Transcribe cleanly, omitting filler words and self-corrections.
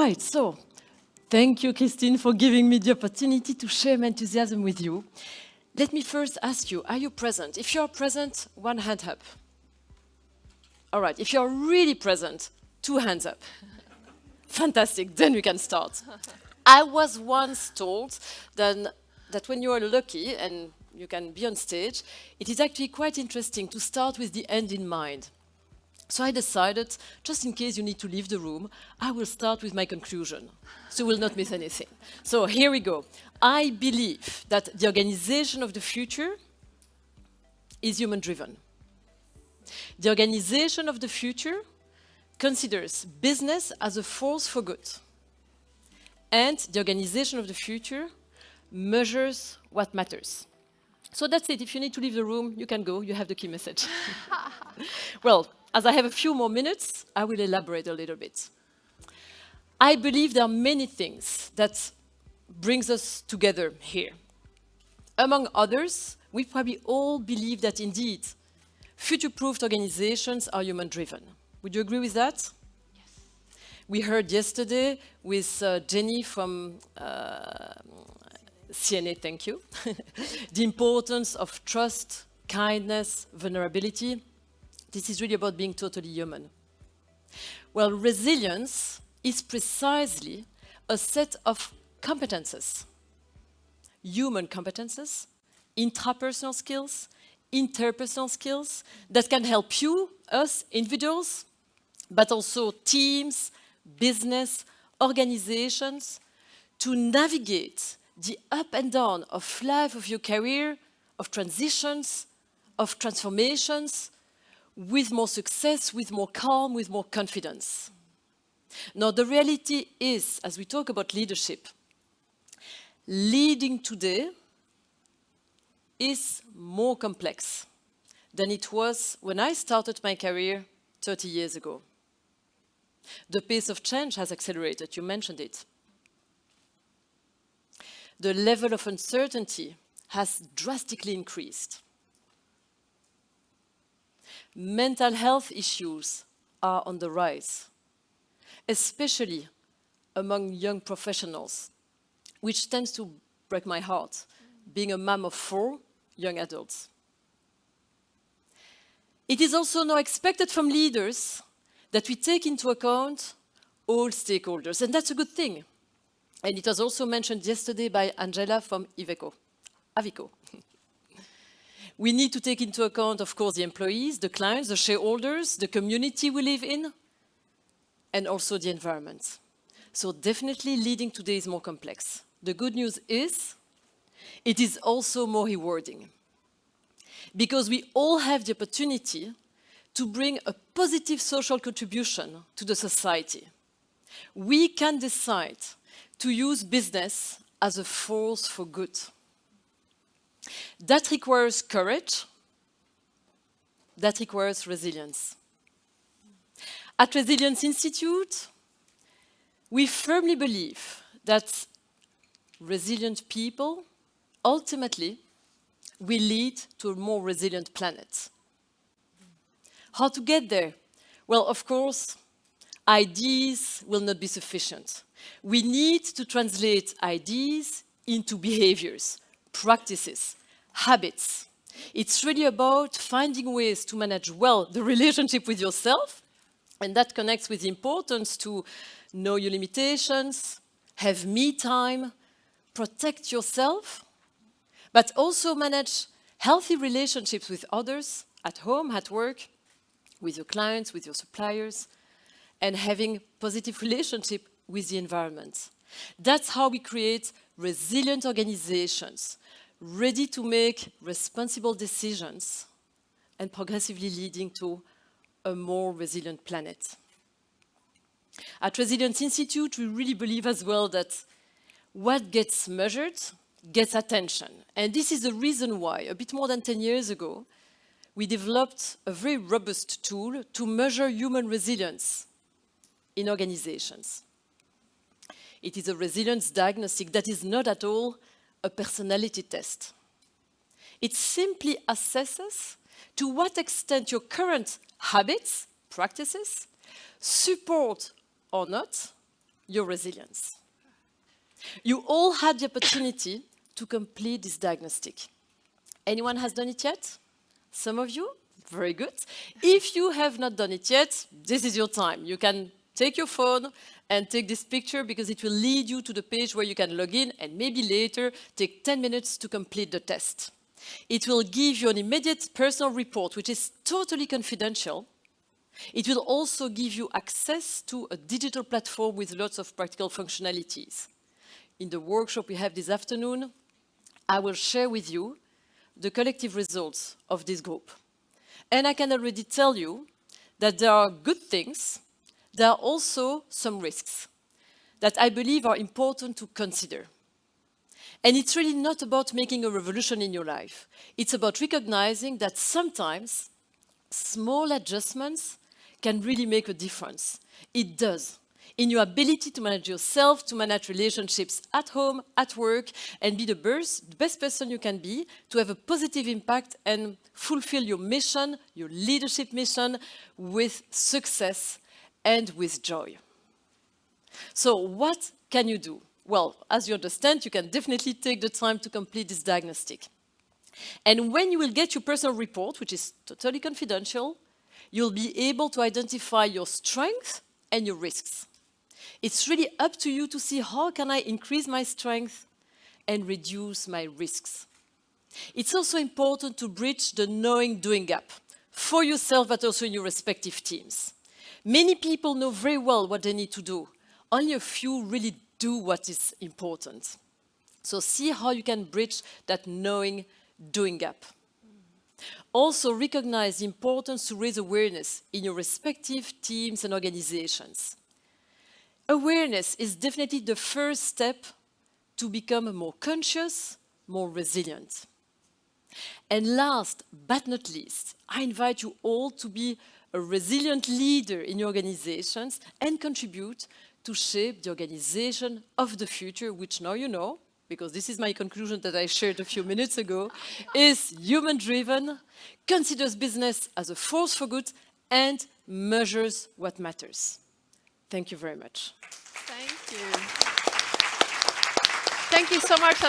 right, so thank you, Christine, for giving me the opportunity to share my enthusiasm with you. Let me first ask you, are you present? If you're present, one hand up. All right, if you're really present, two hands up. Fantastic, then we can start. I was once told that when you are lucky and you can be on stage, it is actually quite interesting to start with the end in mind. So I decided, just in case you need to leave the room, I will start with my conclusion, so you will not miss anything. So here we go. I believe that the organization of the future is human-driven. The organization of the future considers business as a force for good. And the organization of the future measures what matters. So that's it. If you need to leave the room, you can go. You have the key message. Well, as I have a few more minutes, I will elaborate a little bit. I believe there are many things that brings us together here. Among others, we probably all believe that indeed, future-proofed organizations are human-driven. Would you agree with that? Yes. We heard yesterday with Jenny from CNA, thank you, the importance of trust, kindness, vulnerability. This is really about being totally human. Well, resilience is precisely a set of competences, human competences, intrapersonal skills, interpersonal skills that can help you, us, individuals, but also teams, business, organizations, to navigate the up and down of life, of your career, of transitions, of transformations, with more success, with more calm, with more confidence. Now, the reality is, as we talk about leadership, leading today is more complex than it was when I started my career 30 years ago. The pace of change has accelerated, you mentioned it. The level of uncertainty has drastically increased. Mental health issues are on the rise, especially among young professionals, which tends to break my heart, being a mom of 4 young adults. It is also now expected from leaders that we take into account all stakeholders, and that's a good thing. And it was also mentioned yesterday by Angela from Avico. We need to take into account, of course, the employees, the clients, the shareholders, the community we live in, and also the environment. So definitely leading today is more complex. The good news is, it is also more rewarding, because we all have the opportunity to bring a positive social contribution to the society. We can decide to use business as a force for good. That requires courage. That requires resilience. At Resilience Institute, we firmly believe that resilient people ultimately will lead to a more resilient planet. How to get there? Well, of course, ideas will not be sufficient. We need to translate ideas into behaviors, practices, habits. It's really about finding ways to manage well the relationship with yourself, and that connects with the importance to know your limitations, have me time, protect yourself, but also manage healthy relationships with others, at home, at work, with your clients, with your suppliers, and having positive relationship with the environment. That's how we create resilient organizations, ready to make responsible decisions and progressively leading to a more resilient planet. At Resilience Institute, we really believe as well that what gets measured gets attention. And this is the reason why, a bit more than 10 years ago, we developed a very robust tool to measure human resilience in organizations. It is a resilience diagnostic that is not at all a personality test. It simply assesses to what extent your current habits, practices, support or not your resilience. You all had the opportunity to complete this diagnostic. Anyone has done it yet? Some of you? Very good. If you have not done it yet, this is your time. You can take your phone and take this picture because it will lead you to the page where you can log in and maybe later take 10 minutes to complete the test. It will give you an immediate personal report, which is totally confidential. It will also give you access to a digital platform with lots of practical functionalities. In the workshop we have this afternoon, I will share with you the collective results of this group. And I can already tell you that there are good things, there are also some risks that I believe are important to consider. And it's really not about making a revolution in your life. It's about recognizing that sometimes small adjustments can really make a difference. It does. In your ability to manage yourself, to manage relationships at home, at work, and be the best person you can be, to have a positive impact and fulfill your mission, your leadership mission, with success and with joy. So what can you do? Well, as you understand, you can definitely take the time to complete this diagnostic. And when you will get your personal report, which is totally confidential, you'll be able to identify your strengths and your risks. It's really up to you to see how can I increase my strength and reduce my risks. It's also important to bridge the knowing-doing gap for yourself, but also in your respective teams. Many people know very well what they need to do. Only a few really do what is important. So see how you can bridge that knowing-doing gap. Also recognize the importance to raise awareness in your respective teams and organizations. Awareness is definitely the first step to become more conscious, more resilient. And last but not least, I invite you all to be a resilient leader in your organizations and contribute to shape the organization of the future, which now you know, because this is my conclusion that I shared a few minutes ago, is human-driven, considers business as a force for good, and measures what matters. Thank you very much. Thank you. Thank you so much.